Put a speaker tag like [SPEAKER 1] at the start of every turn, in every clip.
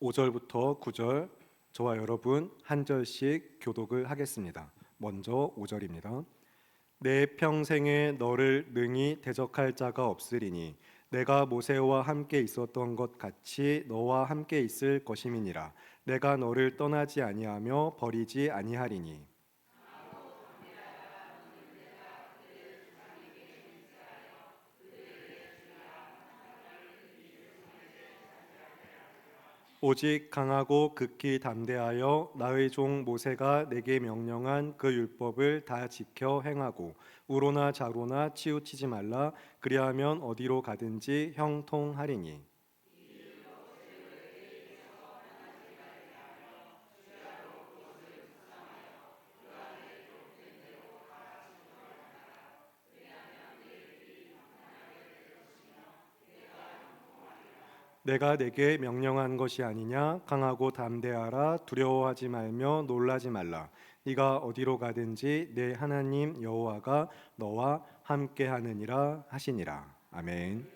[SPEAKER 1] 5절부터 9절 저와 여러분 한 절씩 교독을 하겠습니다. 먼저 5절입니다. 내 평생에 너를 능히 대적할 자가 없으리니 내가 모세와 함께 있었던 것 같이 너와 함께 있을 것임이니라. 내가 너를 떠나지 아니하며 버리지 아니하리니. 오직 강하고 극히 담대하여 나의 종 모세가 내게 명령한 그 율법을 다 지켜 행하고 우로나 좌로나 치우치지 말라. 그리하면 어디로 가든지 형통하리니. 내가 내게 명령한 것이 아니냐. 강하고 담대하라. 두려워하지 말며 놀라지 말라. 네가 어디로 가든지 내 하나님 여호와가 너와 함께 하느니라 하시니라. 아멘.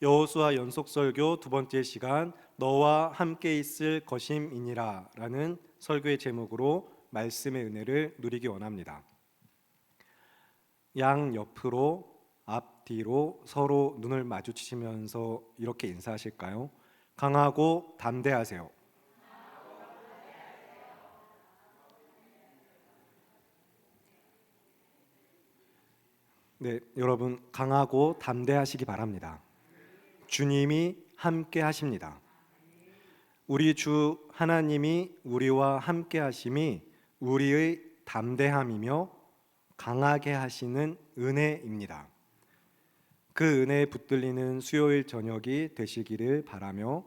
[SPEAKER 1] 여호수아 연속 설교 두 번째 시간, 너와 함께 있을 것임이니라 라는 설교의 제목으로 말씀의 은혜를 누리기 원합니다. 양 옆으로 앞뒤로 서로 눈을 마주치시면서 이렇게 인사하실까요? 강하고 담대하세요. 네, 여러분 강하고 담대하시기 바랍니다. 주님이 함께 하십니다. 우리 주 하나님이 우리와 함께 하심이 우리의 담대함이며 강하게 하시는 은혜입니다. 그 은혜에 붙들리는 수요일 저녁이 되시기를 바라며,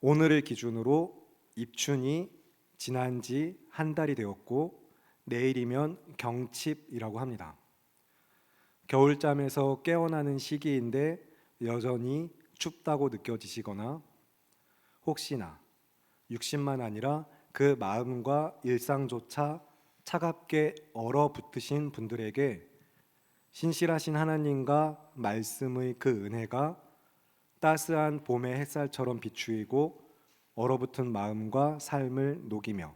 [SPEAKER 1] 오늘을 기준으로 입춘이 지난 지 한 달이 되었고 내일이면 경칩이라고 합니다. 겨울잠에서 깨어나는 시기인데 여전히 춥다고 느껴지시거나 혹시나 육신만 아니라 그 마음과 일상조차 차갑게 얼어붙으신 분들에게 신실하신 하나님과 말씀의 그 은혜가 따스한 봄의 햇살처럼 비추이고 얼어붙은 마음과 삶을 녹이며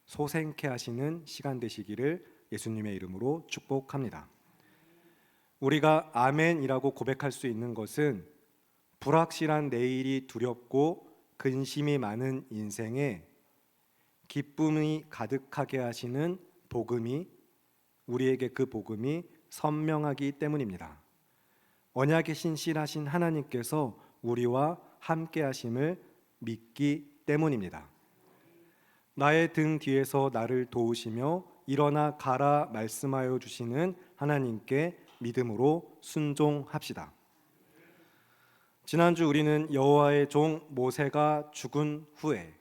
[SPEAKER 1] 소생케 하시는 시간 되시기를 예수님의 이름으로 축복합니다. 우리가 아멘이라고 고백할 수 있는 것은 불확실한 내일이 두렵고 근심이 많은 인생에 기쁨이 가득하게 하시는 복음이, 우리에게 그 복음이 선명하기 때문입니다. 언약에 신실하신 하나님께서 우리와 함께 하심을 믿기 때문입니다. 나의 등 뒤에서 나를 도우시며 일어나 가라 말씀하여 주시는 하나님께 믿음으로 순종합시다. 지난주 우리는 여호와의 종 모세가 죽은 후에,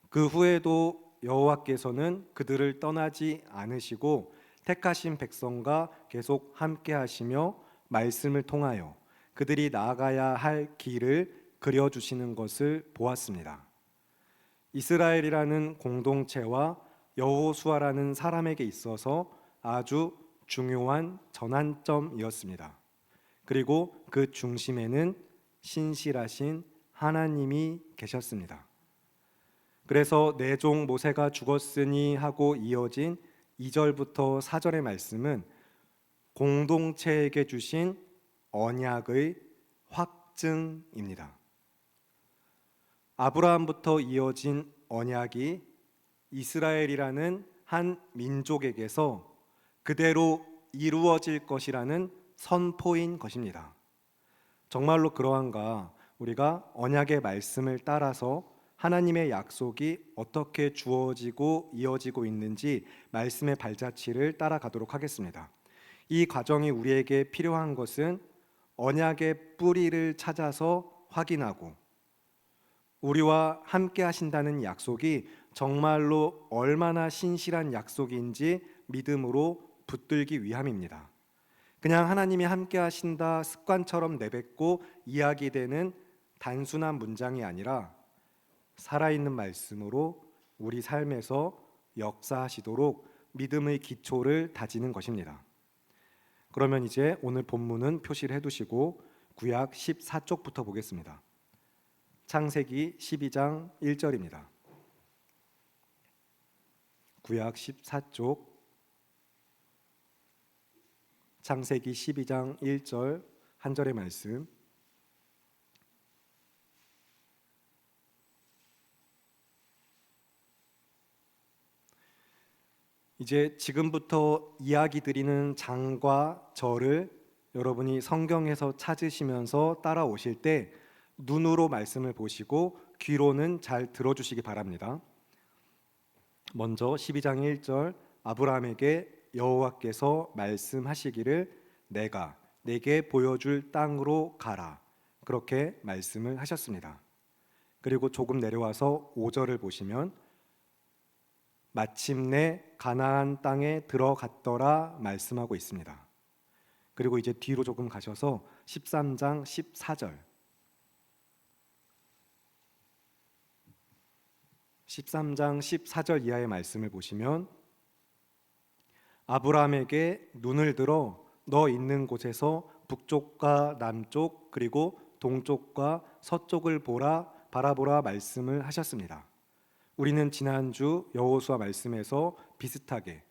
[SPEAKER 1] 그 후에도 여호와께서는 그들을 떠나지 않으시고 택하신 백성과 계속 함께 하시며 말씀을 통하여 그들이 나아가야 할 길을 그려주시는 것을 보았습니다. 이스라엘이라는 공동체와 여호수아라는 사람에게 있어서 아주 중요한 전환점이었습니다. 그리고 그 중심에는 신실하신 하나님이 계셨습니다. 그래서 내 종 모세가 죽었으니 하고 이어진 2절부터 4절의 말씀은 공동체에게 주신 언약의 확증입니다. 아브라함부터 이어진 언약이 이스라엘이라는 한 민족에게서 그대로 이루어질 것이라는 선포인 것입니다. 정말로 그러한가, 우리가 언약의 말씀을 따라서 하나님의 약속이 어떻게 주어지고 이어지고 있는지 말씀의 발자취를 따라가도록 하겠습니다. 이 과정이 우리에게 필요한 것은 언약의 뿌리를 찾아서 확인하고 우리와 함께 하신다는 약속이 정말로 얼마나 신실한 약속인지 믿음으로 붙들기 위함입니다. 그냥 하나님이 함께 하신다 습관처럼 내뱉고 이야기되는 단순한 문장이 아니라 살아있는 말씀으로 우리 삶에서 역사하시도록 믿음의 기초를 다지는 것입니다. 그러면 이제 오늘 본문은 표시를 해두시고 구약 14쪽부터 보겠습니다. 창세기 12장 1절입니다. 구약 14쪽 창세기 12장 1절 한 절의 말씀. 이제 지금부터 이야기 드리는 장과 절을 여러분이 성경에서 찾으시면서 따라오실 때 눈으로 말씀을 보시고 귀로는 잘 들어주시기 바랍니다. 먼저 12장 1절 아브라함에게 여호와께서 말씀하시기를 내가 내게 보여줄 땅으로 가라, 그렇게 말씀을 하셨습니다. 그리고 조금 내려와서 5절을 보시면 마침내 가나안 땅에 들어갔더라 말씀하고 있습니다. 그리고 이제 뒤로 조금 가셔서 13장 14절 13장 14절 이하의 말씀을 보시면 아브라함에게 눈을 들어 너 있는 곳에서 북쪽과 남쪽 그리고 동쪽과 서쪽을 바라보라 말씀을 하셨습니다. 우리는 지난주 여호수아 말씀에서 비슷하게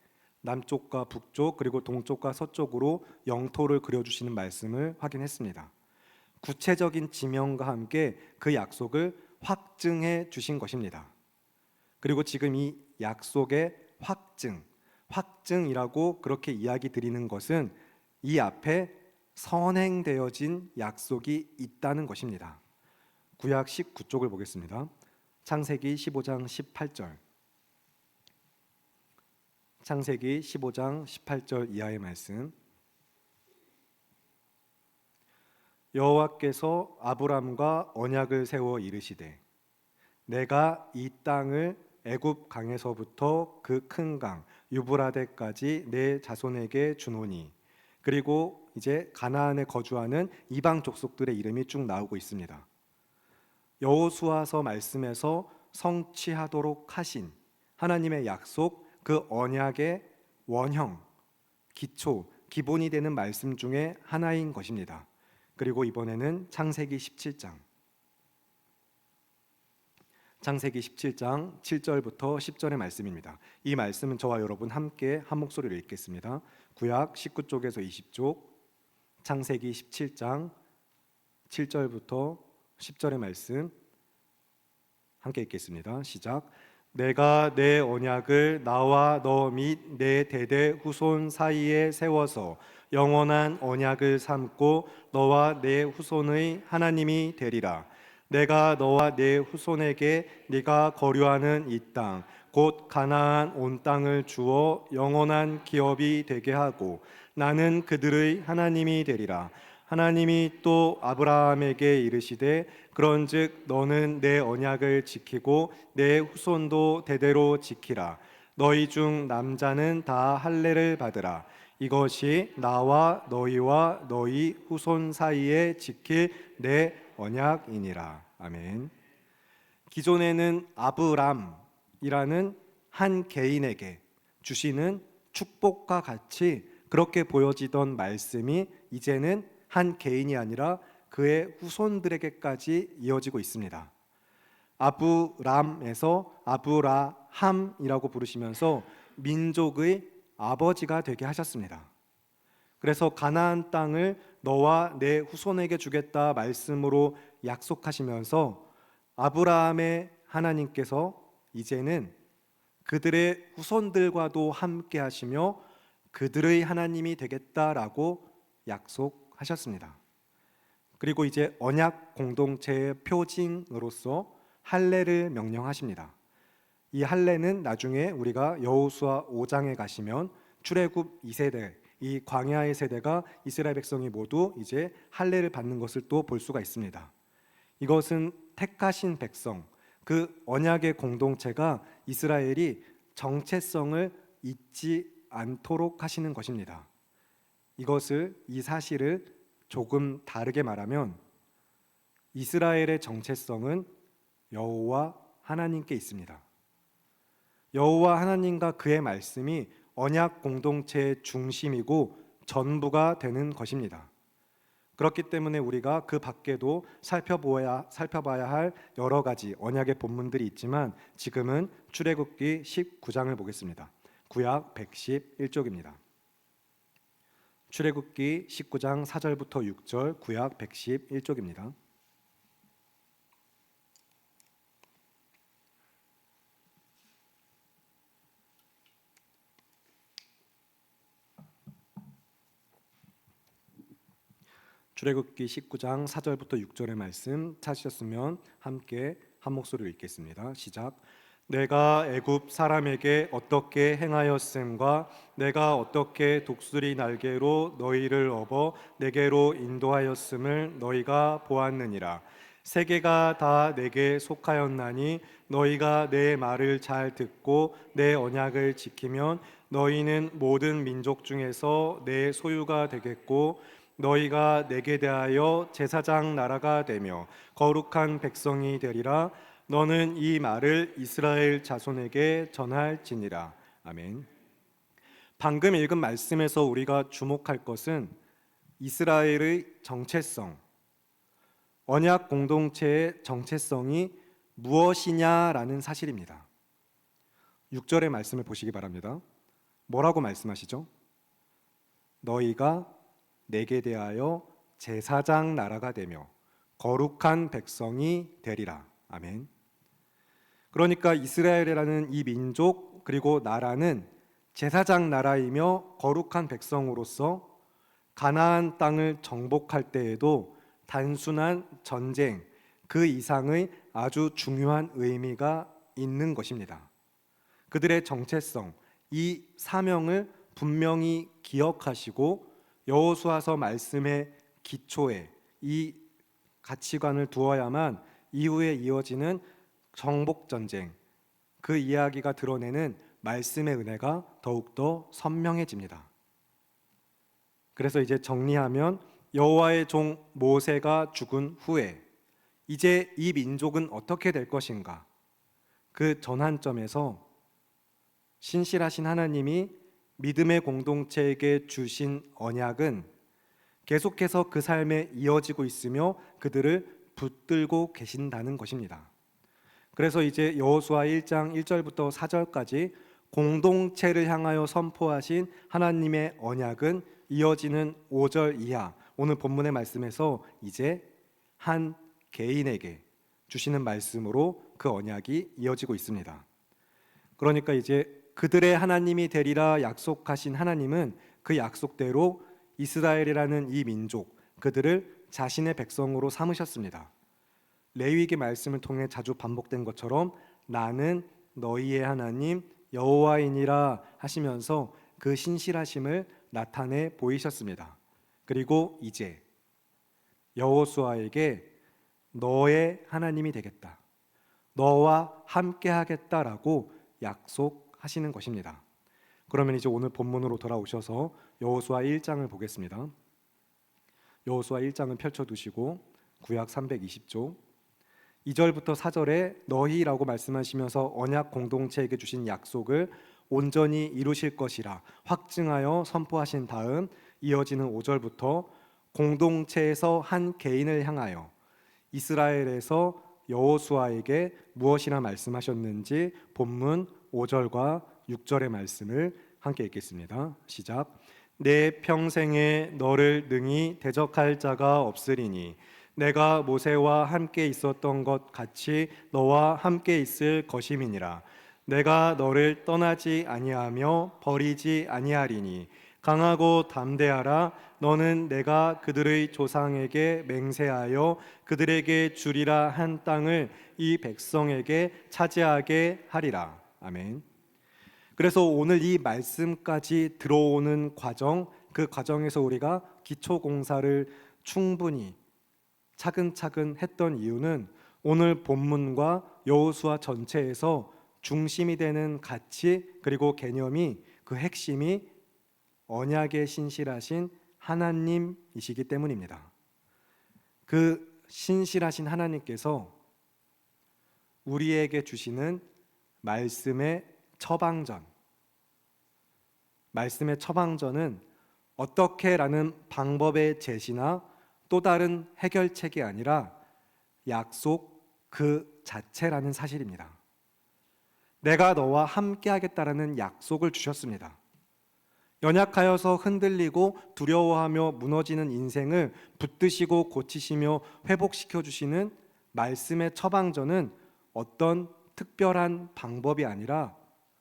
[SPEAKER 1] 남쪽과 북쪽 그리고 동쪽과 서쪽으로 영토를 그려주시는 말씀을 확인했습니다. 구체적인 지명과 함께 그 약속을 확증해 주신 것입니다. 그리고 지금 이 약속의 확증이라고 그렇게 이야기 드리는 것은 이 앞에 선행되어진 약속이 있다는 것입니다. 구약 19쪽을 보겠습니다. 창세기 15장 18절 창세기 15장 18절 이하의 말씀. 여호와께서 아브람과 언약을 세워 이르시되 내가 이 땅을 애굽 강에서부터 그 큰 강 유브라데까지 내 자손에게 주노니, 그리고 이제 가나안에 거주하는 이방 족속들의 이름이 쭉 나오고 있습니다. 여호수아서 말씀에서 성취하도록 하신 하나님의 약속, 그 언약의 원형, 기본이 되는 말씀 중에 하나인 것입니다. 그리고 이번에는 창세기 17장 7절부터 10절의 말씀입니다. 이 말씀은 저와 여러분 함께 한 목소리로 읽겠습니다. 구약 19쪽에서 20쪽 창세기 17장 7절부터 10절의 말씀 함께 읽겠습니다. 시작. 내가 내 언약을 나와 너 및 내 대대 후손 사이에 세워서 영원한 언약을 삼고 너와 내 후손의 하나님이 되리라. 내가 너와 내 후손에게 네가 거류하는 이 땅 곧 가나안 온 땅을 주어 영원한 기업이 되게 하고 나는 그들의 하나님이 되리라. 하나님이 또 아브라함에게 이르시되 그런즉 너는 내 언약을 지키고 내 후손도 대대로 지키라. 너희 중 남자는 다 할례를 받으라. 이것이 나와 너희와 너희 후손 사이에 지킬 내 언약이니라. 아멘. 기존에는 아브람이라는 한 개인에게 주시는 축복과 같이 그렇게 보여지던 말씀이 이제는 한 개인이 아니라 그의 후손들에게까지 이어지고 있습니다. 아브람에서 아브라함이라고 부르시면서 민족의 아버지가 되게 하셨습니다. 그래서 가나안 땅을 너와 내 후손에게 주겠다 말씀으로 약속하시면서 아브라함의 하나님께서 이제는 그들의 후손들과도 함께 하시며 그들의 하나님이 되겠다라고 약속하셨습니다. 그리고 이제 언약 공동체의 표징으로서 할례를 명령하십니다. 이 할례는 나중에 우리가 여호수아 5장에 가시면 출애굽 2세대, 이 광야의 세대가 이스라엘 백성이 모두 이제 할례를 받는 것을 또 볼 수가 있습니다. 이것은 택하신 백성, 그 언약의 공동체가 이스라엘이 정체성을 잊지 않도록 하시는 것입니다. 이 사실을 조금 다르게 말하면 이스라엘의 정체성은 여호와 하나님께 있습니다. 여호와 하나님과 그의 말씀이 언약 공동체의 중심이고 전부가 되는 것입니다. 그렇기 때문에 우리가 그 밖에도 살펴봐야 할 여러 가지 언약의 본문들이 있지만 지금은 출애굽기 19장을 보겠습니다. 구약 111쪽입니다. 출애굽기 19장 4절부터 6절, 구약 111쪽입니다. 출애굽기 19장 4절부터 6절의 말씀 찾으셨으면 함께 한 목소리로 읽겠습니다. 시작. 내가 애굽 사람에게 어떻게 행하였음과 내가 어떻게 독수리 날개로 너희를 업어 내게로 인도하였음을 너희가 보았느니라. 세계가 다 내게 속하였나니 너희가 내 말을 잘 듣고 내 언약을 지키면 너희는 모든 민족 중에서 내 소유가 되겠고 너희가 내게 대하여 제사장 나라가 되며 거룩한 백성이 되리라. 너는 이 말을 이스라엘 자손에게 전할지니라. 아멘. 방금 읽은 말씀에서 우리가 주목할 것은 이스라엘의 정체성, 언약 공동체의 정체성이 무엇이냐라는 사실입니다. 6절의 말씀을 보시기 바랍니다. 뭐라고 말씀하시죠? 너희가 내게 대하여 제사장 나라가 되며 거룩한 백성이 되리라. 아멘. 그러니까 이스라엘이라는 이 민족 그리고 나라는 제사장 나라이며 거룩한 백성으로서 가나안 땅을 정복할 때에도 단순한 전쟁 그 이상의 아주 중요한 의미가 있는 것입니다. 그들의 정체성, 이 사명을 분명히 기억하시고 여호수아서 말씀의 기초에 이 가치관을 두어야만 이후에 이어지는 정복전쟁, 그 이야기가 드러내는 말씀의 은혜가 더욱더 선명해집니다. 그래서 이제 정리하면 여호와의 종 모세가 죽은 후에 이제 이 민족은 어떻게 될 것인가? 그 전환점에서 신실하신 하나님이 믿음의 공동체에게 주신 언약은 계속해서 그 삶에 이어지고 있으며 그들을 붙들고 계신다는 것입니다. 그래서 이제 여호수아 1장 1절부터 4절까지 공동체를 향하여 선포하신 하나님의 언약은 이어지는 5절 이하 오늘 본문의 말씀에서 이제 한 개인에게 주시는 말씀으로 그 언약이 이어지고 있습니다. 그러니까 이제 그들의 하나님이 되리라 약속하신 하나님은 그 약속대로 이스라엘이라는 이 민족, 그들을 자신의 백성으로 삼으셨습니다. 레위기 말씀을 통해 자주 반복된 것처럼 나는 너희의 하나님 여호와이니라 하시면서 그 신실하심을 나타내 보이셨습니다. 그리고 이제 여호수아에게 너의 하나님이 되겠다, 너와 함께 하겠다라고 약속하시는 것입니다. 그러면 이제 오늘 본문으로 돌아오셔서 여호수아 1장을 보겠습니다. 여호수아 1장을 펼쳐두시고 구약 320조 2절부터 4절에 너희라고 말씀하시면서 언약 공동체에게 주신 약속을 온전히 이루실 것이라 확증하여 선포하신 다음 이어지는 5절부터 공동체에서 한 개인을 향하여 이스라엘에서 여호수아에게 무엇이나 말씀하셨는지 본문 5절과 6절의 말씀을 함께 읽겠습니다. 시작. 내 평생에 너를 능히 대적할 자가 없으리니 내가 모세와 함께 있었던 것 같이 너와 함께 있을 것임이니라. 내가 너를 떠나지 아니하며 버리지 아니하리니 강하고 담대하라. 너는 내가 그들의 조상에게 맹세하여 그들에게 주리라 한 땅을 이 백성에게 차지하게 하리라. 아멘. 그래서 오늘 이 말씀까지 들어오는 과정, 그 과정에서 우리가 기초 공사를 충분히 차근차근 했던 이유는 오늘 본문과 여호수아 전체에서 중심이 되는 가치 그리고 개념이 그 핵심이 언약에 신실하신 하나님이시기 때문입니다. 그 신실하신 하나님께서 우리에게 주시는 말씀의 처방전, 말씀의 처방전은 어떻게라는 방법의 제시나 또 다른 해결책이 아니라 약속 그 자체라는 사실입니다. 내가 너와 함께 하겠다라는 약속을 주셨습니다. 연약하여서 흔들리고 두려워하며 무너지는 인생을 붙드시고 고치시며 회복시켜 주시는 말씀의 처방전은 어떤 특별한 방법이 아니라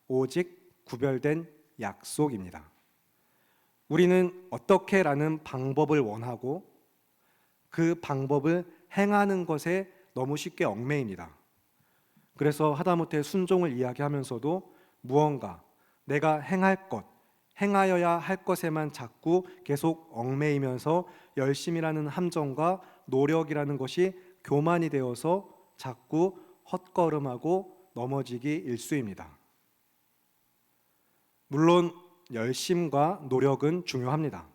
[SPEAKER 1] 오직 구별된 약속입니다. 우리는 어떻게라는 방법을 원하고 그 방법을 행하는 것에 너무 쉽게 얽매입니다. 그래서 하다못해 순종을 이야기하면서도 무언가 내가 행할 것, 행하여야 할 것에만 자꾸 계속 얽매이면서 열심이라는 함정과 노력이라는 것이 교만이 되어서 자꾸 헛걸음하고 넘어지기 일쑤입니다. 물론 열심과 노력은 중요합니다.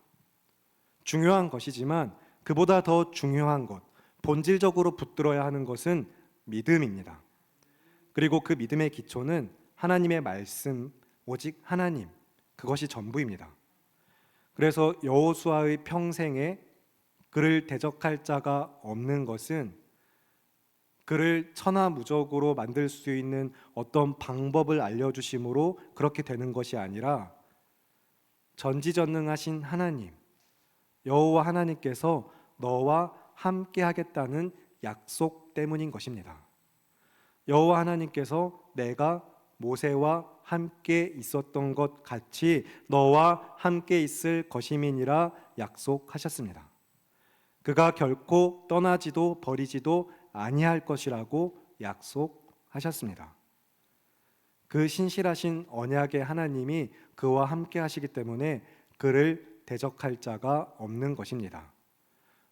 [SPEAKER 1] 중요한 것이지만 그보다 더 중요한 것, 본질적으로 붙들어야 하는 것은 믿음입니다. 그리고 그 믿음의 기초는 하나님의 말씀, 오직 하나님, 그것이 전부입니다. 그래서 여호수아의 평생에 그를 대적할 자가 없는 것은 그를 천하무적으로 만들 수 있는 어떤 방법을 알려주심으로 그렇게 되는 것이 아니라 전지전능하신 하나님, 여호와 하나님께서 너와 함께 하겠다는 약속 때문인 것입니다. 여호와 하나님께서 내가 모세와 함께 있었던 것 같이 너와 함께 있을 것임이니라 약속하셨습니다. 그가 결코 떠나지도 버리지도 아니할 것이라고 약속하셨습니다. 그 신실하신 언약의 하나님이 그와 함께 하시기 때문에 그를 대적할 자가 없는 것입니다.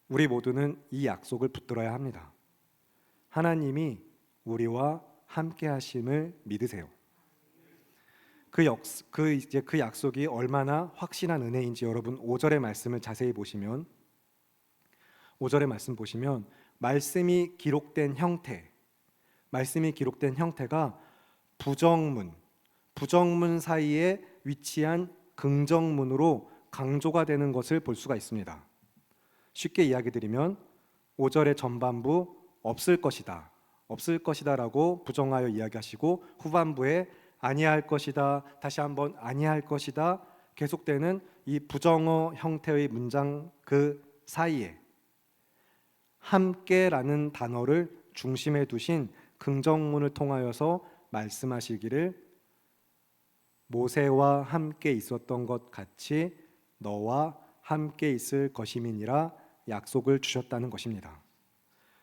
[SPEAKER 1] 우리 모두는 이 약속을 붙들어야 합니다. 하나님이 우리와 함께 하심을 믿으세요. 그 약속이 얼마나 확신한 은혜인지 여러분 5절의 말씀을 자세히 보시면 5절의 말씀 보시면 말씀이 기록된 형태가 부정문 사이에 위치한 긍정문으로 강조가 되는 것을 볼 수가 있습니다. 쉽게 이야기 드리면 5절의 전반부 없을 것이다라고 부정하여 이야기하시고 후반부에 아니할 것이다, 다시 한번 아니할 것이다 계속되는 이 부정어 형태의 문장 그 사이에 함께라는 단어를 중심에 두신 긍정문을 통하여서 말씀하시기를 모세와 함께 있었던 것 같이 너와 함께 있을 것임이니라 약속을 주셨다는 것입니다.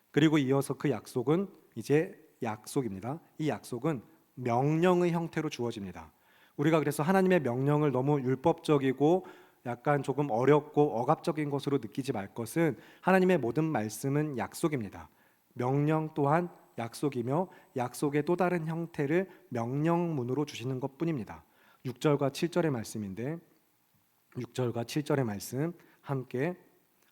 [SPEAKER 1] 그리고 이어서 그 약속은 이제 약속입니다. 이 약속은 명령의 형태로 주어집니다. 우리가 그래서 하나님의 명령을 너무 율법적이고 약간 조금 어렵고 억압적인 것으로 느끼지 말 것은 하나님의 모든 말씀은 약속입니다. 명령 또한 약속이며 약속의 또 다른 형태를 명령문으로 주시는 것뿐입니다. 6절과 7절의 말씀인데 6절과 7절의 말씀 함께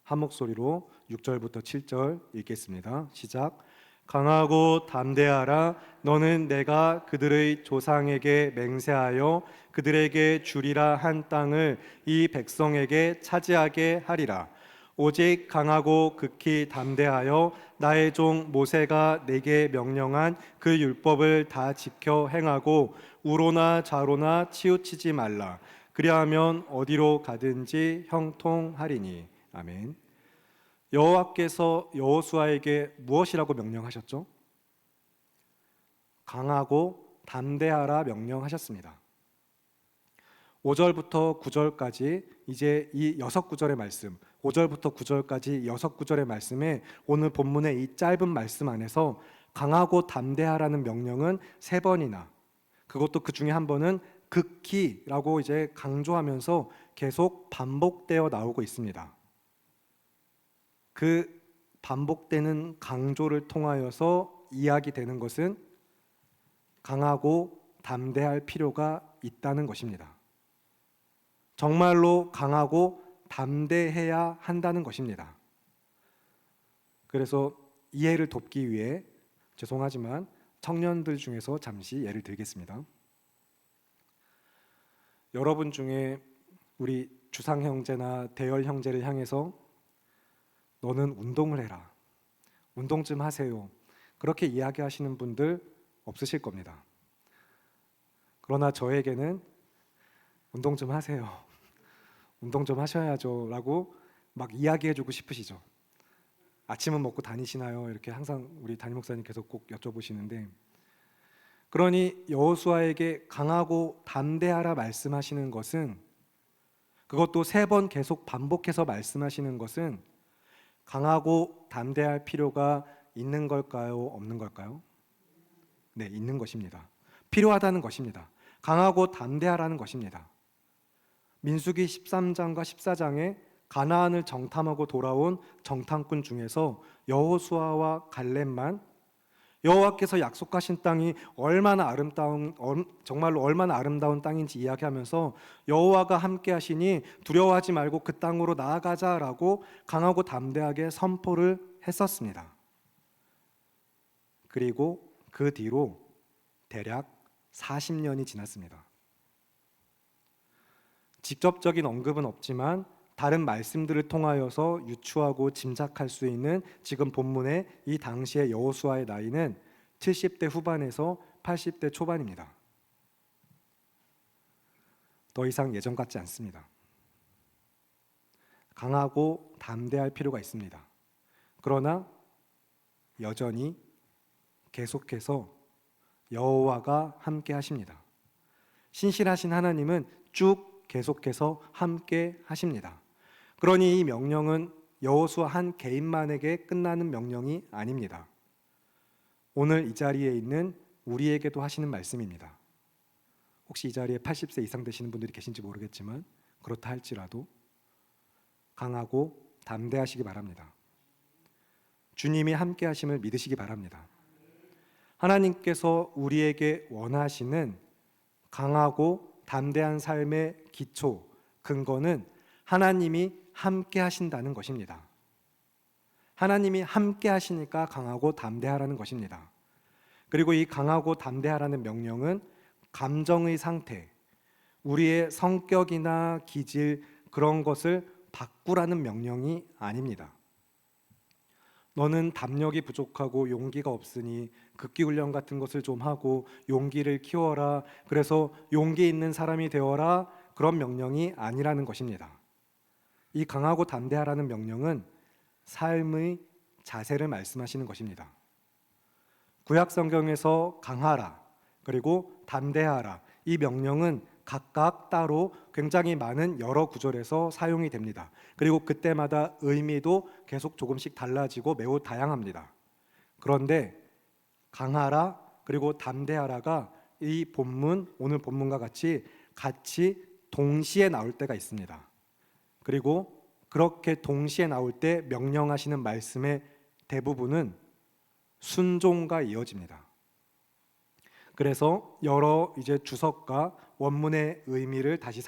[SPEAKER 1] 한 목소리로 6절부터 7절 읽겠습니다. 시작. 강하고 담대하라. 너는 내가 그들의 조상에게 맹세하여 그들에게 주리라 한 땅을 이 백성에게 차지하게 하리라. 오직 강하고 극히 담대하여 나의 종 모세가 내게 명령한 그 율법을 다 지켜 행하고 우로나 좌로나 치우치지 말라. 그리하면 어디로 가든지 형통하리니. 아멘. 여호와께서 여호수아에게 무엇이라고 명령하셨죠? 강하고 담대하라 명령하셨습니다. 5절부터 9절까지 이제 이 6구절의 말씀, 5절부터 9절까지 6구절의 말씀에 오늘 본문의 이 짧은 말씀 안에서 강하고 담대하라는 명령은 3번이나, 그것도 그 중에 한 번은 극히라고 이제 강조하면서 계속 반복되어 나오고 있습니다. 그 반복되는 강조를 통하여서 이야기되는 것은 강하고 담대할 필요가 있다는 것입니다. 정말로 강하고 담대해야 한다는 것입니다. 그래서 이해를 돕기 위해 죄송하지만 청년들 중에서 잠시 예를 들겠습니다. 여러분 중에 우리 주상 형제나 대열 형제를 향해서 너는 운동을 해라. 운동 좀 하세요. 그렇게 이야기하시는 분들 없으실 겁니다. 그러나 저에게는 운동 좀 하세요. 운동 좀 하셔야죠. 라고 막 이야기해주고 싶으시죠. 아침은 먹고 다니시나요? 이렇게 항상 우리 담임 목사님께서 꼭 여쭤보시는데, 그러니 여호수아에게 강하고 담대하라 말씀하시는 것은, 그것도 3번 계속 반복해서 말씀하시는 것은 강하고 담대할 필요가 있는 걸까요? 없는 걸까요? 네, 있는 것입니다. 필요하다는 것입니다. 강하고 담대하라는 것입니다. 민수기 13장과 14장에 가나안을 정탐하고 돌아온 정탐꾼 중에서 여호수아와 갈렙만 여호와께서 약속하신 땅이 정말로 얼마나 아름다운 땅인지 이야기하면서 여호와가 함께 하시니 두려워하지 말고 그 땅으로 나아가자라고 강하고 담대하게 선포를 했었습니다. 그리고 그 뒤로 대략 40년이 지났습니다. 직접적인 언급은 없지만 다른 말씀들을 통하여서 유추하고 짐작할 수 있는 지금 본문의 이 당시의 여호수아의 나이는 70대 후반에서 80대 초반입니다. 더 이상 예전 같지 않습니다. 강하고 담대할 필요가 있습니다. 그러나 여전히 계속해서 여호와가 함께 하십니다. 신실하신 하나님은 쭉 계속해서 함께 하십니다. 그러니 이 명령은 여호수아 한 개인만에게 끝나는 명령이 아닙니다. 오늘 이 자리에 있는 우리에게도 하시는 말씀입니다. 혹시 이 자리에 80세 이상 되시는 분들이 계신지 모르겠지만 그렇다 할지라도 강하고 담대하시기 바랍니다. 주님이 함께 하심을 믿으시기 바랍니다. 하나님께서 우리에게 원하시는 강하고 담대한 삶의 기초, 근거는 하나님이 함께 하신다는 것입니다. 하나님이 함께 하시니까 강하고 담대하라는 것입니다. 그리고 이 강하고 담대하라는 명령은 감정의 상태, 우리의 성격이나 기질 그런 것을 바꾸라는 명령이 아닙니다. 너는 담력이 부족하고 용기가 없으니 극기훈련 같은 것을 좀 하고 용기를 키워라. 그래서 용기 있는 사람이 되어라. 그런 명령이 아니라는 것입니다. 이 강하고 담대하라는 명령은 삶의 자세를 말씀하시는 것입니다. 구약 성경에서 강하라 그리고 담대하라 이 명령은 각각 따로 굉장히 많은 여러 구절에서 사용이 됩니다. 그리고 그때마다 의미도 계속 조금씩 달라지고 매우 다양합니다. 그런데 강하라 그리고 담대하라가 이 본문, 오늘 본문과 같이 동시에 나올 때가 있습니다. 그리고 그렇게 동시에 나올 때 명령하시는 말씀의 대부분은 순종과 이어집니다. 그래서 여러 이제 주석과 원문의 의미를 다시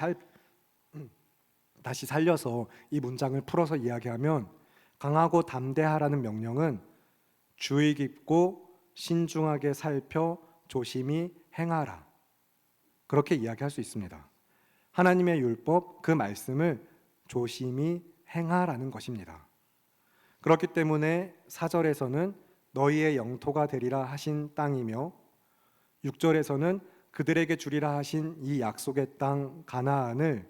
[SPEAKER 1] 살려서 이 문장을 풀어서 이야기하면 강하고 담대하라는 명령은 주의 깊고 신중하게 살펴 조심히 행하라. 그렇게 이야기할 수 있습니다. 하나님의 율법, 그 말씀을 조심히 행하라는 것입니다. 그렇기 때문에 4절에서는 너희의 영토가 되리라 하신 땅이며 6절에서는 그들에게 주리라 하신 이 약속의 땅 가나안을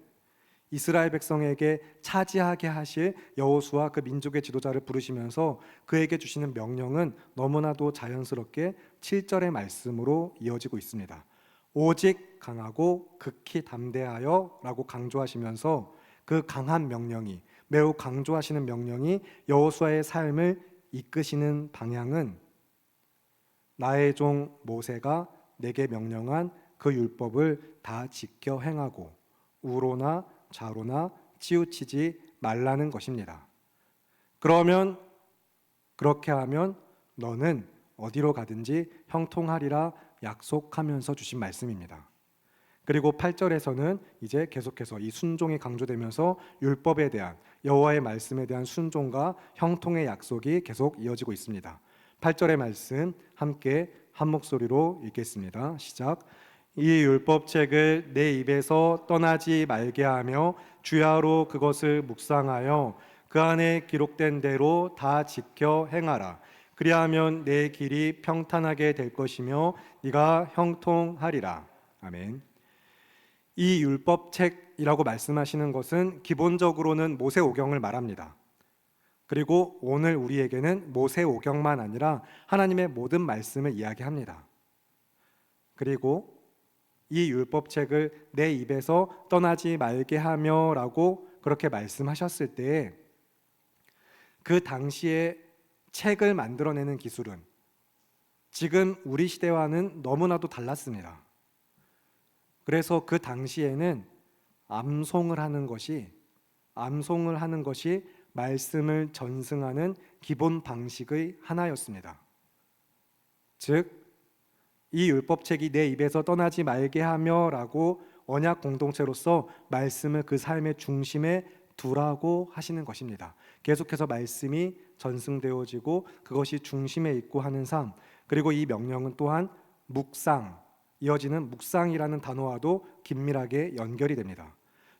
[SPEAKER 1] 이스라엘 백성에게 차지하게 하실 여호수아 그 민족의 지도자를 부르시면서 그에게 주시는 명령은 너무나도 자연스럽게 7절의 말씀으로 이어지고 있습니다. 오직 강하고 극히 담대하여 라고 강조하시면서 그 강한 명령이, 매우 강조하시는 명령이 여호수아의 삶을 이끄시는 방향은 나의 종 모세가 내게 명령한 그 율법을 다 지켜 행하고 우로나 좌로나 치우치지 말라는 것입니다. 그러면 그렇게 하면 너는 어디로 가든지 형통하리라 약속하면서 주신 말씀입니다. 그리고 8절에서는 이제 계속해서 이 순종이 강조되면서 율법에 대한 여호와의 말씀에 대한 순종과 형통의 약속이 계속 이어지고 있습니다. 8절의 말씀 함께 한 목소리로 읽겠습니다. 시작. 이 율법책을 내 입에서 떠나지 말게 하며 주야로 그것을 묵상하여 그 안에 기록된 대로 다 지켜 행하라. 그리하면 내 길이 평탄하게 될 것이며 네가 형통하리라. 아멘. 이 율법책이라고 말씀하시는 것은 기본적으로는 모세오경을 말합니다. 그리고 오늘 우리에게는 모세오경만 아니라 하나님의 모든 말씀을 이야기합니다. 그리고 이 율법책을 내 입에서 떠나지 말게 하며 라고 그렇게 말씀하셨을 때에 그 당시에 책을 만들어내는 기술은 지금 우리 시대와는 너무나도 달랐습니다. 그래서 그 당시에는 암송을 하는 것이 말씀을 전승하는 기본 방식의 하나였습니다. 즉, 이 율법책이 내 입에서 떠나지 말게 하며 라고 언약 공동체로서 말씀을 그 삶의 중심에 두라고 하시는 것입니다. 계속해서 말씀이 전승되어지고 그것이 중심에 있고 하는 삶, 그리고 이 명령은 또한 묵상, 이어지는 묵상이라는 단어와도 긴밀하게 연결이 됩니다.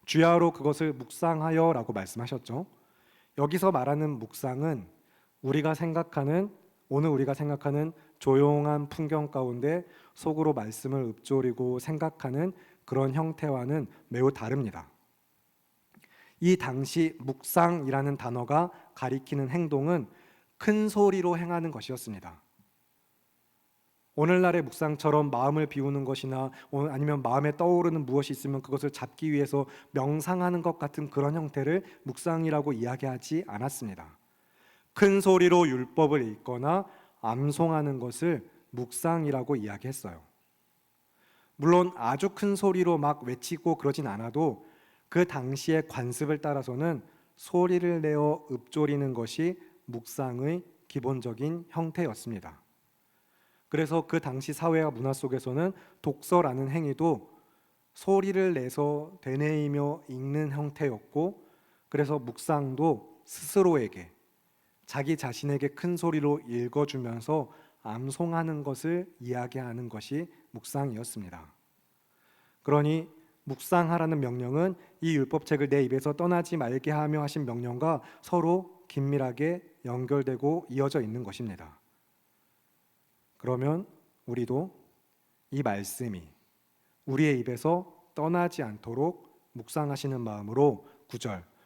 [SPEAKER 1] 주야로 그것을 묵상하여 라고 말씀하셨죠. 여기서 말하는 묵상은 오늘 우리가 생각하는 조용한 풍경 가운데 속으로 말씀을 읊조리고 생각하는 그런 형태와는 매우 다릅니다. 이 당시 묵상이라는 단어가 가리키는 행동은 큰 소리로 행하는 것이었습니다. 오늘날의 묵상처럼 마음을 비우는 것이나 아니면 마음에 떠오르는 무엇이 있으면 그것을 잡기 위해서 명상하는 것 같은 그런 형태를 묵상이라고 이야기하지 않았습니다. 큰 소리로 율법을 읽거나 암송하는 것을 묵상이라고 이야기했어요. 물론 아주 큰 소리로 막 외치고 그러진 않아도 그 당시의 관습을 따라서는 소리를 내어 읊조리는 것이 묵상의 기본적인 형태였습니다. 그래서 그 당시 사회와 문화 속에서는 독서라는 행위도 소리를 내서 되뇌이며 읽는 형태였고, 그래서 묵상도 스스로에게, 자기 자신에게 큰 소리로 읽어주면서 암송하는 것을 이야기하는 것이 묵상이었습니다. 그러니 묵상하라는 명령은 이 율법책을 내 입에서 떠나지 말게 하며 하신 명령과 서로 긴밀하게 연결되고 이어져 있는 것입니다. 그러면 우리도 이 말씀이 우리의 입에서 떠나지 않도록 묵상하시는 마음으로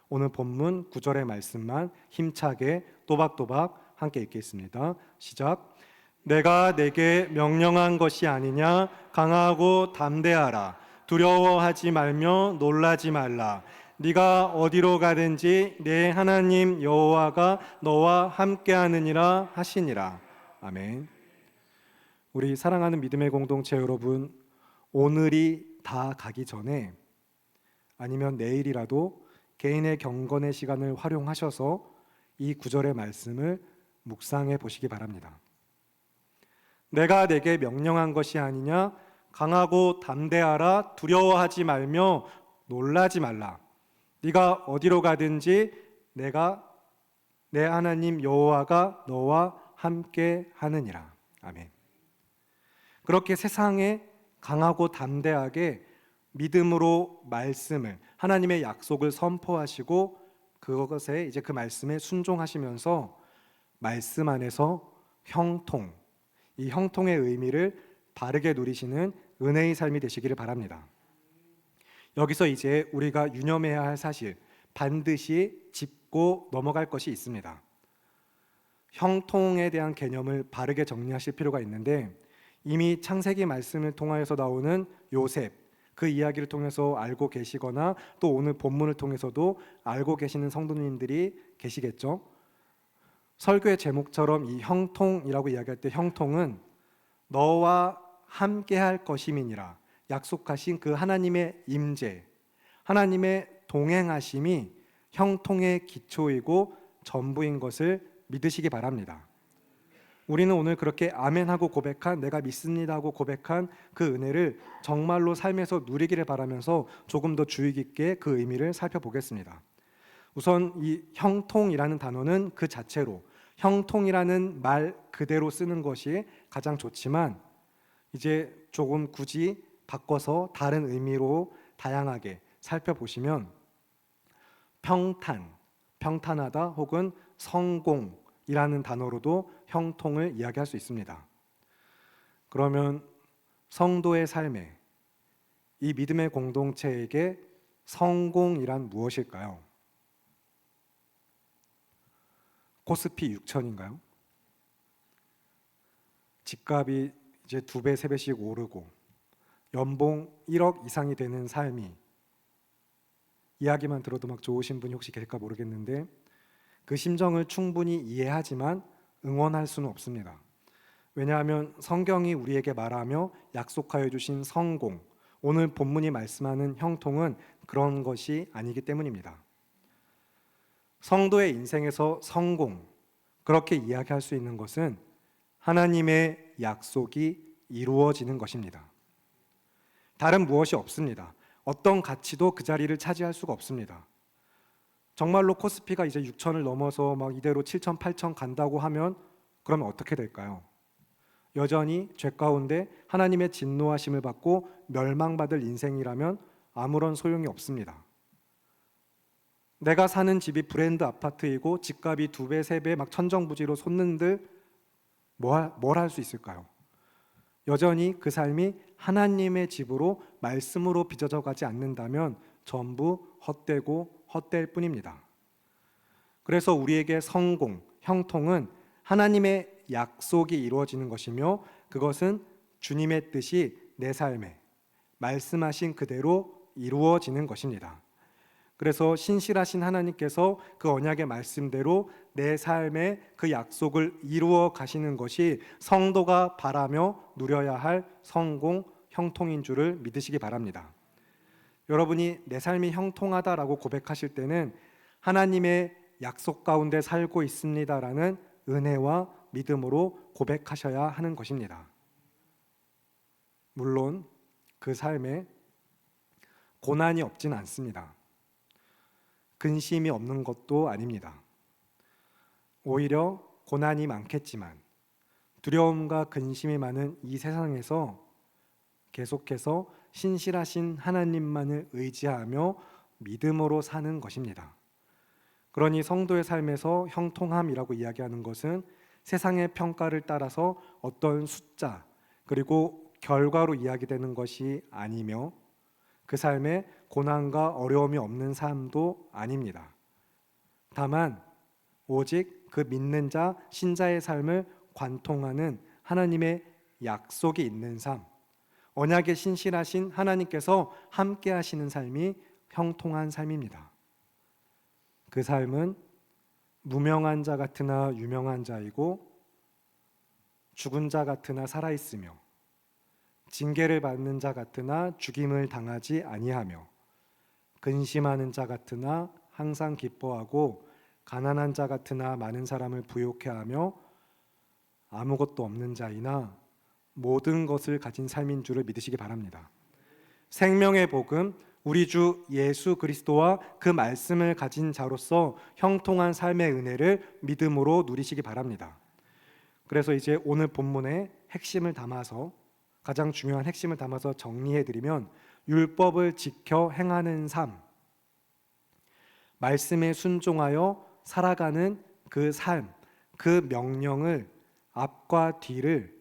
[SPEAKER 1] 오늘 본문 9절의 말씀만 힘차게 또박또박 함께 읽겠습니다. 시작. 내가 내게 명령한 것이 아니냐? 강하고 담대하라. 두려워하지 말며 놀라지 말라. 네가 어디로 가든지 내 하나님 여호와가 너와 함께하느니라 하시니라. 아멘. 우리 사랑하는 믿음의 공동체 여러분, 오늘이 다 가기 전에 아니면 내일이라도 개인의 경건의 시간을 활용하셔서 이 9절의 말씀을 묵상해 보시기 바랍니다. 내가 내게 명령한 것이 아니냐? 강하고 담대하라. 두려워하지 말며 놀라지 말라. 네가 어디로 가든지 내가 내 하나님 여호와가 너와 함께 하느니라. 아멘. 그렇게 세상에 강하고 담대하게 믿음으로 말씀을, 하나님의 약속을 선포하시고 그것에 이제 그 말씀에 순종하시면서 말씀 안에서 이 형통의 의미를 바르게 누리시는 은혜의 삶이 되시기를 바랍니다. 여기서 이제 우리가 유념해야 할 사실, 반드시 짚고 넘어갈 것이 있습니다. 형통에 대한 개념을 바르게 정리하실 필요가 있는데, 이미 창세기 말씀을 통하여서 나오는 요셉, 그 이야기를 통해서 알고 계시거나 또 오늘 본문을 통해서도 알고 계시는 성도님들이 계시겠죠. 설교의 제목처럼 이 형통이라고 이야기할 때 형통은 너와 함께할 것임이니라, 약속하신 그 하나님의 임재, 하나님의 동행하심이 형통의 기초이고 전부인 것을 믿으시기 바랍니다. 우리는 오늘 그렇게 아멘하고 고백한, 내가 믿습니다 하고 고백한 그 은혜를 정말로 삶에서 누리기를 바라면서 조금 더 주의 깊게 그 의미를 살펴보겠습니다. 우선 이 형통이라는 단어는 그 자체로 형통이라는 말 그대로 쓰는 것이 가장 좋지만, 이제 조금 굳이 바꿔서 다른 의미로 다양하게 살펴보시면 평탄하다 혹은 성공이라는 단어로도 형통을 이야기할 수 있습니다. 그러면 성도의 삶에, 이 믿음의 공동체에게 성공이란 무엇일까요? 코스피 6천인가요? 집값이 이제 2배, 3배씩 오르고 연봉 1억 이상이 되는 삶이, 이야기만 들어도 막 좋으신 분이 혹시 계실까 모르겠는데 그 심정을 충분히 이해하지만 응원할 수는 없습니다. 왜냐하면 성경이 우리에게 말하며 약속하여 주신 성공, 오늘 본문이 말씀하는 형통은 그런 것이 아니기 때문입니다. 성도의 인생에서 성공, 그렇게 이야기할 수 있는 것은 하나님의 약속이 이루어지는 것입니다. 다른 무엇이 없습니다. 어떤 가치도 그 자리를 차지할 수가 없습니다. 정말로 코스피가 이제 6천을 넘어서 막 이대로 7천, 8천 간다고 하면 그러면 어떻게 될까요? 여전히 죄 가운데 하나님의 진노하심을 받고 멸망받을 인생이라면 아무런 소용이 없습니다. 내가 사는 집이 브랜드 아파트이고 집값이 2배, 3배 막 천정부지로 솟는들 뭘 할 수 있을까요? 여전히 그 삶이 하나님의 집으로 말씀으로 빚어져 가지 않는다면 전부 헛되고 헛될 뿐입니다. 그래서 우리에게 성공, 형통은 하나님의 약속이 이루어지는 것이며 그것은 주님의 뜻이 내 삶에 말씀하신 그대로 이루어지는 것입니다. 그래서 신실하신 하나님께서 그 언약의 말씀대로 내 삶에 그 약속을 이루어 가시는 것이 성도가 바라며 누려야 할 성공, 형통인 줄을 믿으시기 바랍니다. 여러분이 내 삶이 형통하다라고 고백하실 때는 하나님의 약속 가운데 살고 있습니다라는 은혜와 믿음으로 고백하셔야 하는 것입니다. 물론 그 삶에 고난이 없진 않습니다. 근심이 없는 것도 아닙니다. 오히려 고난이 많겠지만 두려움과 근심이 많은 이 세상에서 계속해서 신실하신 하나님만을 의지하며 믿음으로 사는 것입니다. 그러니 성도의 삶에서 형통함이라고 이야기하는 것은 세상의 평가를 따라서 어떤 숫자 그리고 결과로 이야기되는 것이 아니며 그 삶에 고난과 어려움이 없는 삶도 아닙니다. 다만 오직 그 믿는 자, 신자의 삶을 관통하는 하나님의 약속이 있는 삶, 언약에 신실하신 하나님께서 함께 하시는 삶이 형통한 삶입니다. 그 삶은 무명한 자 같으나 유명한 자이고 죽은 자 같으나 살아있으며 징계를 받는 자 같으나 죽임을 당하지 아니하며 근심하는 자 같으나 항상 기뻐하고 가난한 자 같으나 많은 사람을 부욕해 하며 아무것도 없는 자이나 모든 것을 가진 삶인 줄을 믿으시기 바랍니다. 생명의 복음, 우리 주 예수 그리스도와 그 말씀을 가진 자로서 형통한 삶의 은혜를 믿음으로 누리시기 바랍니다. 그래서 이제 오늘 본문의 핵심을 담아서, 가장 중요한 핵심을 담아서 정리해드리면 율법을 지켜 행하는 삶, 말씀에 순종하여 살아가는 그 삶, 그 명령을 앞과 뒤를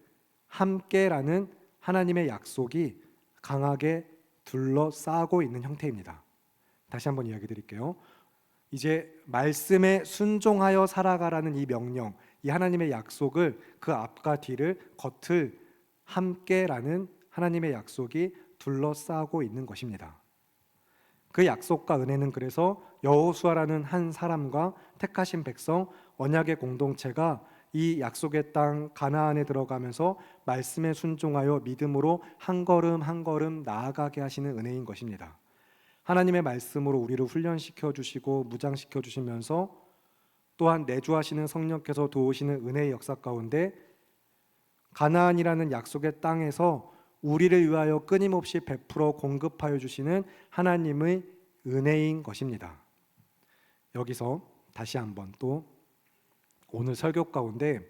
[SPEAKER 1] 함께라는 하나님의 약속이 강하게 둘러싸고 있는 형태입니다. 다시 한번 이야기 드릴게요. 이제 말씀에 순종하여 살아가라는 이 명령, 이 하나님의 약속을 그 앞과 뒤를 겉을 함께라는 하나님의 약속이 둘러싸고 있는 것입니다. 그 약속과 은혜는 그래서 여호수아라는 한 사람과 택하신 백성, 언약의 공동체가 이 약속의 땅 가나안에 들어가면서 말씀에 순종하여 믿음으로 한 걸음 한 걸음 나아가게 하시는 은혜인 것입니다. 하나님의 말씀으로 우리를 훈련시켜 주시고 무장시켜 주시면서 또한 내주하시는 성령께서 도우시는 은혜의 역사 가운데 가나안이라는 약속의 땅에서 우리를 위하여 끊임없이 베풀어 공급하여 주시는 하나님의 은혜인 것입니다. 여기서 다시 한번 또 오늘 설교 가운데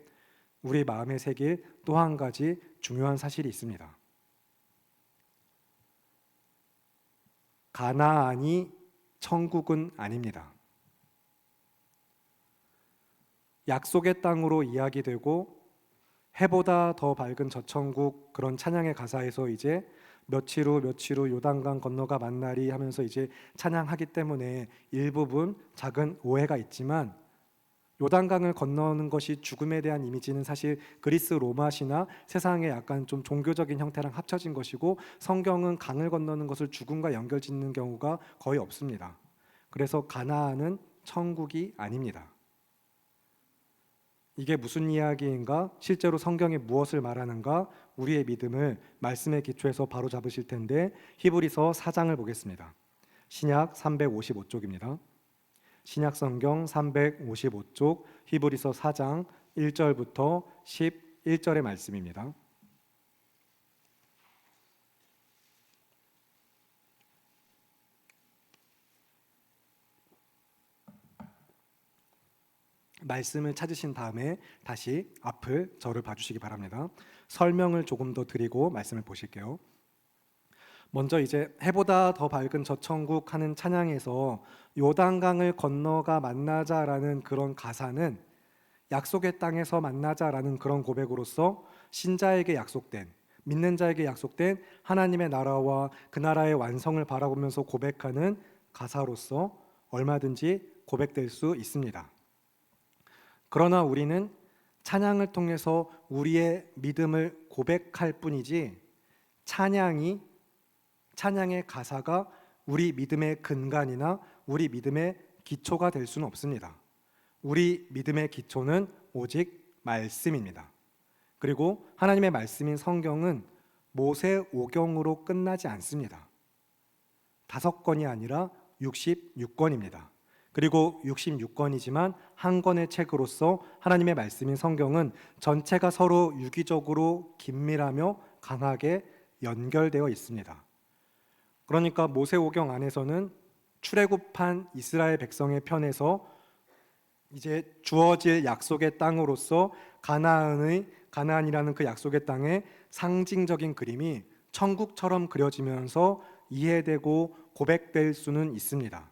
[SPEAKER 1] 우리 마음에 새길 또 한 가지 중요한 사실이 있습니다. 가나안이 천국은 아닙니다. 약속의 땅으로 이야기되고 해보다 더 밝은 저 천국, 그런 찬양의 가사에서 이제 며칠 후 며칠 후 요단강 건너가 만나리 하면서 이제 찬양하기 때문에 일부분 작은 오해가 있지만, 요단강을 건너는 것이 죽음에 대한 이미지는 사실 그리스 로마 신화, 세상의 약간 좀 종교적인 형태랑 합쳐진 것이고, 성경은 강을 건너는 것을 죽음과 연결짓는 경우가 거의 없습니다. 그래서 가나안은 천국이 아닙니다. 이게 무슨 이야기인가? 실제로 성경이 무엇을 말하는가? 우리의 믿음을 말씀의 기초에서 바로 잡으실 텐데, 히브리서 4장을 보겠습니다. 신약 355쪽입니다. 신약 성경 355쪽 히브리서 4장 1절부터 11절의 말씀입니다. 말씀을 찾으신 다음에 다시 앞을 저를 봐주시기 바랍니다. 설명을 조금 더 드리고 말씀을 보실게요. 먼저 이제 해보다 더 밝은 저 천국 하는 찬양에서 요단강을 건너가 만나자라는 그런 가사는 약속의 땅에서 만나자라는 그런 고백으로서 신자에게 약속된, 믿는 자에게 약속된 하나님의 나라와 그 나라의 완성을 바라보면서 고백하는 가사로서 얼마든지 고백될 수 있습니다. 그러나 우리는 찬양을 통해서 우리의 믿음을 고백할 뿐이지, 찬양의 가사가 우리 믿음의 근간이나 우리 믿음의 기초가 될 수는 없습니다. 우리 믿음의 기초는 오직 말씀입니다. 그리고 하나님의 말씀인 성경은 모세오경으로 끝나지 않습니다. 5권이 아니라 66권입니다. 그리고 66권이지만 한 권의 책으로서 하나님의 말씀인 성경은 전체가 서로 유기적으로 긴밀하며 강하게 연결되어 있습니다. 그러니까 모세오경 안에서는 출애굽한 이스라엘 백성의 편에서 이제 주어질 약속의 땅으로서 가나안이라는 그 약속의 땅의 상징적인 그림이 천국처럼 그려지면서 이해되고 고백될 수는 있습니다.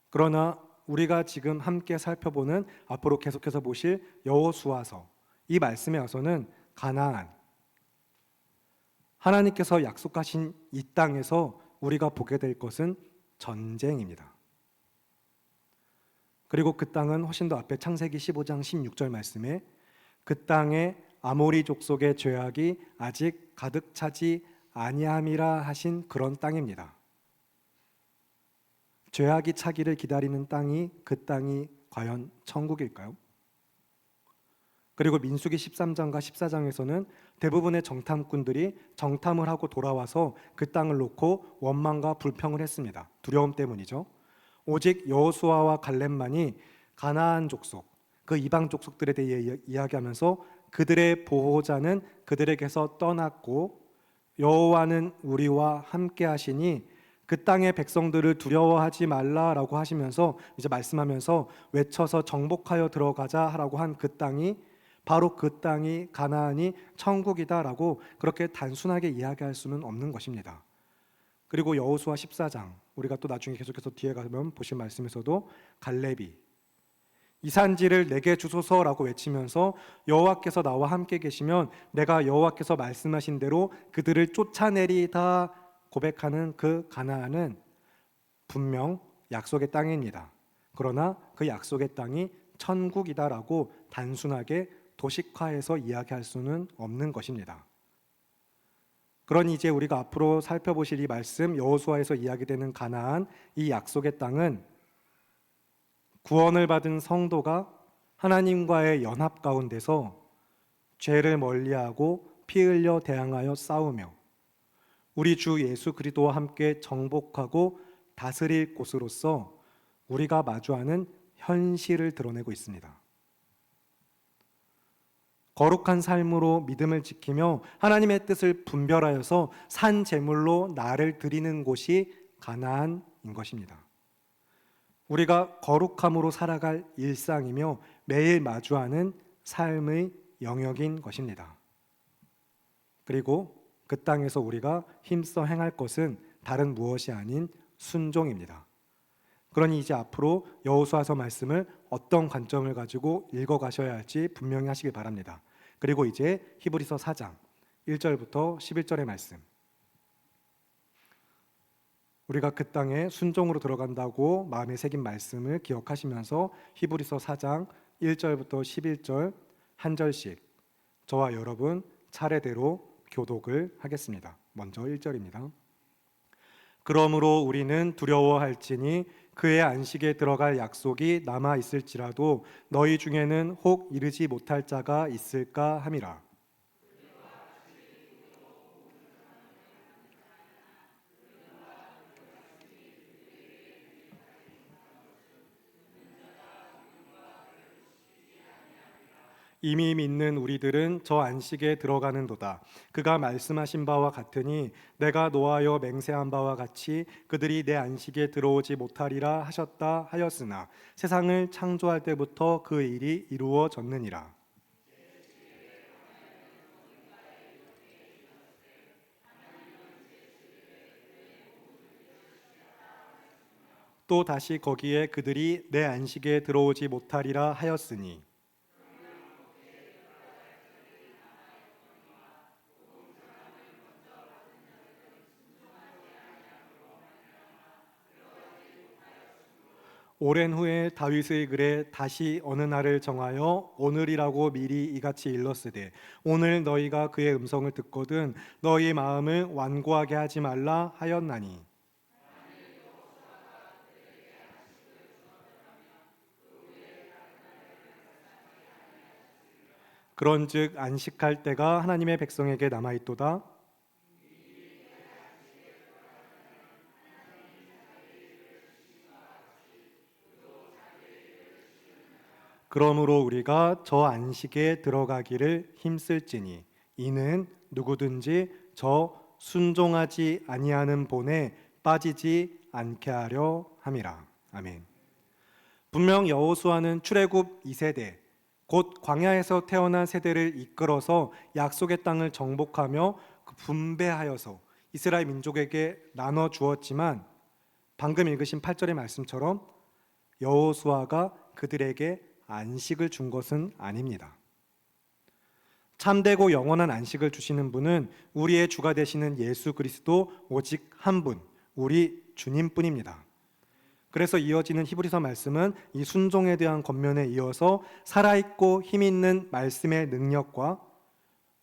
[SPEAKER 1] 그러나 우리가 지금 함께 살펴보는, 앞으로 계속해서 보실 여호수아서, 이 말씀에 와서는 가나안, 하나님께서 약속하신 이 땅에서 우리가 보게 될 것은 전쟁입니다. 그리고 그 땅은 훨씬 더 앞에 창세기 15장 16절 말씀에 그 땅에 아모리 족속의 죄악이 아직 가득 차지 아니함이라 하신 그런 땅입니다. 죄악이 차기를 기다리는 땅이, 그 땅이 과연 천국일까요? 그리고 민수기 13장과 14장에서는 대부분의 정탐꾼들이 정탐을 하고 돌아와서 그 땅을 놓고 원망과 불평을 했습니다. 두려움 때문이죠. 오직 여호수아와 갈렙만이 가나안 족속, 그 이방 족속들에 대해 이야기하면서 그들의 보호자는 그들에게서 떠났고 여호와는 우리와 함께 하시니 그 땅의 백성들을 두려워하지 말라라고 하시면서 이제 말씀하면서 외쳐서 정복하여 들어가자라고 한 그 땅이, 바로 그 땅이 가나안이 천국이다라고 그렇게 단순하게 이야기할 수는 없는 것입니다. 그리고 여호수아 14장, 우리가 또 나중에 계속해서 뒤에 가면 보실 말씀에서도 갈렙이 이 산지를 내게 주소서라고 외치면서 여호와께서 나와 함께 계시면 내가 여호와께서 말씀하신 대로 그들을 쫓아내리다 고백하는 그 가나안은 분명 약속의 땅입니다. 그러나 그 약속의 땅이 천국이다라고 단순하게 도식화해서 이야기할 수는 없는 것입니다. 그러니 이제 우리가 앞으로 살펴보실 이 말씀 여호수아에서 이야기되는 가나안, 이 약속의 땅은 구원을 받은 성도가 하나님과의 연합 가운데서 죄를 멀리하고 피 흘려 대항하여 싸우며 우리 주 예수 그리스도와 함께 정복하고 다스릴 곳으로서 우리가 마주하는 현실을 드러내고 있습니다. 거룩한 삶으로 믿음을 지키며 하나님의 뜻을 분별하여서 산 제물로 나를 드리는 곳이 가나안인 것입니다. 우리가 거룩함으로 살아갈 일상이며 매일 마주하는 삶의 영역인 것입니다. 그리고 그 땅에서 우리가 힘써 행할 것은 다른 무엇이 아닌 순종입니다. 그러니 이제 앞으로 여호수아서 말씀을 어떤 관점을 가지고 읽어가셔야 할지 분명히 하시길 바랍니다. 그리고 이제 히브리서 4장 1절부터 11절의 말씀, 우리가 그 땅에 순종으로 들어간다고 마음에 새긴 말씀을 기억하시면서 히브리서 4장 1절부터 11절 한 절씩 저와 여러분 차례대로 교독을 하겠습니다. 먼저 1절입니다. 그러므로 우리는 두려워할지니 그의 안식에 들어갈 약속이 남아 있을지라도 너희 중에는 혹 이르지 못할 자가 있을까 함이라. 이미 믿는 우리들은 저 안식에 들어가는도다. 그가 말씀하신 바와 같으니 내가 노하여 맹세한 바와 같이 그들이 내 안식에 들어오지 못하리라 하셨다 하였으나 세상을 창조할 때부터 그 일이 이루어졌느니라. 또 다시 거기에 그들이 내 안식에 들어오지 못하리라 하였으니 오랜 후에 다윗의 글에 다시 어느 날을 정하여 오늘이라고 미리 이같이 일렀으되 오늘 너희가 그의 음성을 듣거든 너희 마음을 완고하게 하지 말라 하였나니. 그런즉 안식할 때가 하나님의 백성에게 남아 있도다. 그러므로 우리가 저 안식에 들어가기를 힘쓸지니 이는 누구든지 저 순종하지 아니하는 본에 빠지지 않게 하려 함이라. 아멘. 분명 여호수아는 출애굽 2세대 곧 광야에서 태어난 세대를 이끌어서 약속의 땅을 정복하며 그 분배하여서 이스라엘 민족에게 나눠 주었지만 방금 읽으신 8절의 말씀처럼 여호수아가 그들에게 안식을 준 것은 아닙니다. 참되고 영원한 안식을 주시는 분은 우리의 주가 되시는 예수 그리스도 오직 한 분, 우리 주님뿐입니다. 그래서 이어지는 히브리서 말씀은 이 순종에 대한 권면에 이어서 살아있고 힘있는 말씀의 능력과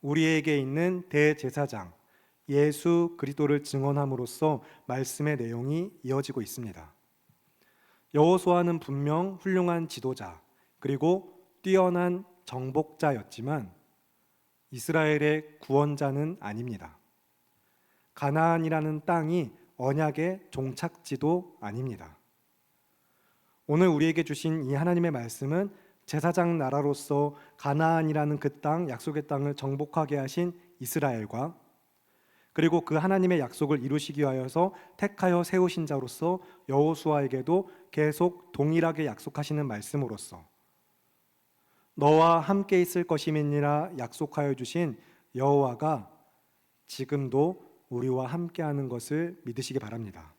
[SPEAKER 1] 우리에게 있는 대제사장 예수 그리스도를 증언함으로써 말씀의 내용이 이어지고 있습니다. 여호수아는 분명 훌륭한 지도자 그리고 뛰어난 정복자였지만 이스라엘의 구원자는 아닙니다. 가나안이라는 땅이 언약의 종착지도 아닙니다. 오늘 우리에게 주신 이 하나님의 말씀은 제사장 나라로서 가나안이라는 그 땅, 약속의 땅을 정복하게 하신 이스라엘과 그리고 그 하나님의 약속을 이루시기 위하여서 택하여 세우신 자로서 여호수아에게도 계속 동일하게 약속하시는 말씀으로써 너와 함께 있을 것임이니라 약속하여 주신 여호와가 지금도 우리와 함께하는 것을 믿으시기 바랍니다.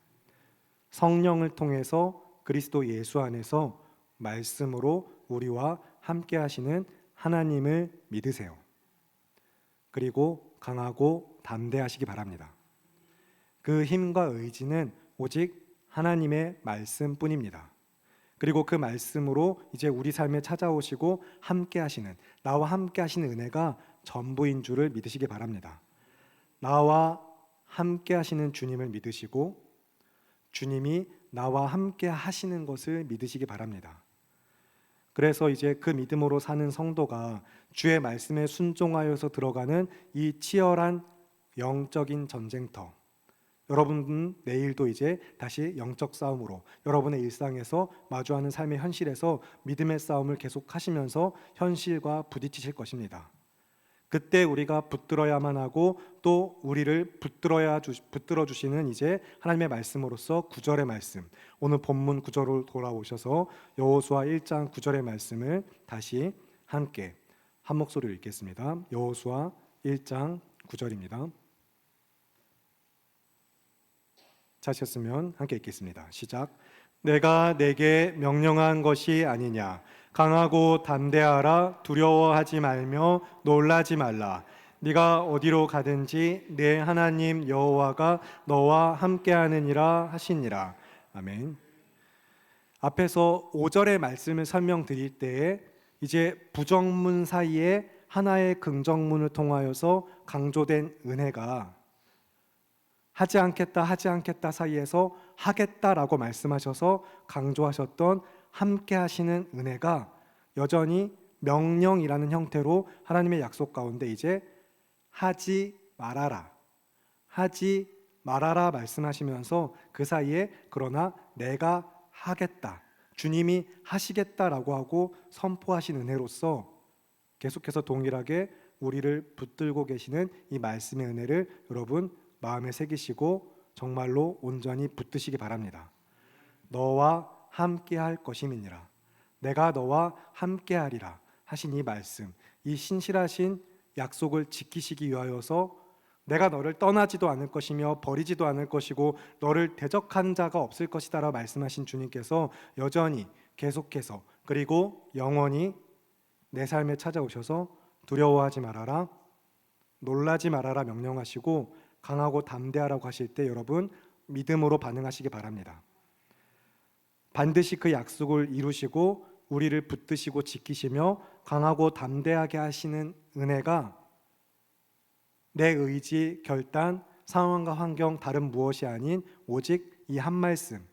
[SPEAKER 1] 성령을 통해서 그리스도 예수 안에서 말씀으로 우리와 함께 하시는 하나님을 믿으세요. 그리고 강하고 담대하시기 바랍니다. 그 힘과 의지는 오직 하나님의 말씀뿐입니다. 그리고 그 말씀으로 이제 우리 삶에 찾아오시고 함께 하시는, 나와 함께 하시는 은혜가 전부인 줄을 믿으시기 바랍니다. 나와 함께 하시는 주님을 믿으시고 주님이 나와 함께 하시는 것을 믿으시기 바랍니다. 그래서 이제 그 믿음으로 사는 성도가 주의 말씀에 순종하여서 들어가는 이 치열한 영적인 전쟁터, 여러분은 내일도 이제 다시 영적 싸움으로 여러분의 일상에서 마주하는 삶의 현실에서 믿음의 싸움을 계속 하시면서 현실과 부딪히실 것입니다. 그때 우리가 붙들어야만 하고 또 우리를 붙들어 주시는 이제 하나님의 말씀으로서 9절의 말씀, 오늘 본문 9절로 돌아오셔서 여호수아 1장 9절의 말씀을 다시 함께 한 목소리로 읽겠습니다. 여호수아 1장 9절입니다. 찾으셨으면 함께 읽겠습니다. 시작. 내가 내게 명령한 것이 아니냐. 강하고 담대하라. 두려워하지 말며 놀라지 말라. 네가 어디로 가든지 내 하나님 여호와가 너와 함께하느니라 하시니라. 아멘. 앞에서 5절의 말씀을 설명드릴 때에 이제 부정문 사이에 하나의 긍정문을 통하여서 강조된 은혜가 하지 않겠다 사이에서 하겠다라고 말씀하셔서 강조하셨던 함께 하시는 은혜가 여전히 명령이라는 형태로 하나님의 약속 가운데 이제 하지 말아라 말씀하시면서 그 사이에 그러나 내가 하겠다, 주님이 하시겠다라고 하고 선포하신 은혜로서 계속해서 동일하게 우리를 붙들고 계시는 이 말씀의 은혜를 여러분 마음에 새기시고 정말로 온전히 붙드시기 바랍니다. 너와 함께 할 것임이니라. 내가 너와 함께 하리라 하신 이 말씀, 이 신실하신 약속을 지키시기 위하여서 내가 너를 떠나지도 않을 것이며 버리지도 않을 것이고 너를 대적한 자가 없을 것이다 라고 말씀하신 주님께서 여전히 계속해서 그리고 영원히 내 삶에 찾아오셔서 두려워하지 말아라, 놀라지 말아라 명령하시고 강하고 담대하라고 하실 때 여러분 믿음으로 반응하시기 바랍니다. 반드시 그 약속을 이루시고 우리를 붙드시고 지키시며 강하고 담대하게 하시는 은혜가 내 의지, 결단, 상황과 환경 다른 무엇이 아닌 오직 이 한 말씀,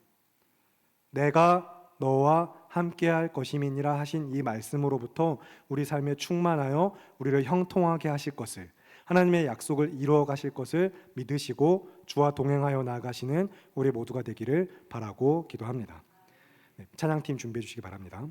[SPEAKER 1] 내가 너와 함께할 것임이니라 하신 이 말씀으로부터 우리 삶에 충만하여 우리를 형통하게 하실 것을, 하나님의 약속을 이루어 가실 것을 믿으시고 주와 동행하여 나아가시는 우리 모두가 되기를 바라고 기도합니다. 찬양팀 준비해 주시기 바랍니다.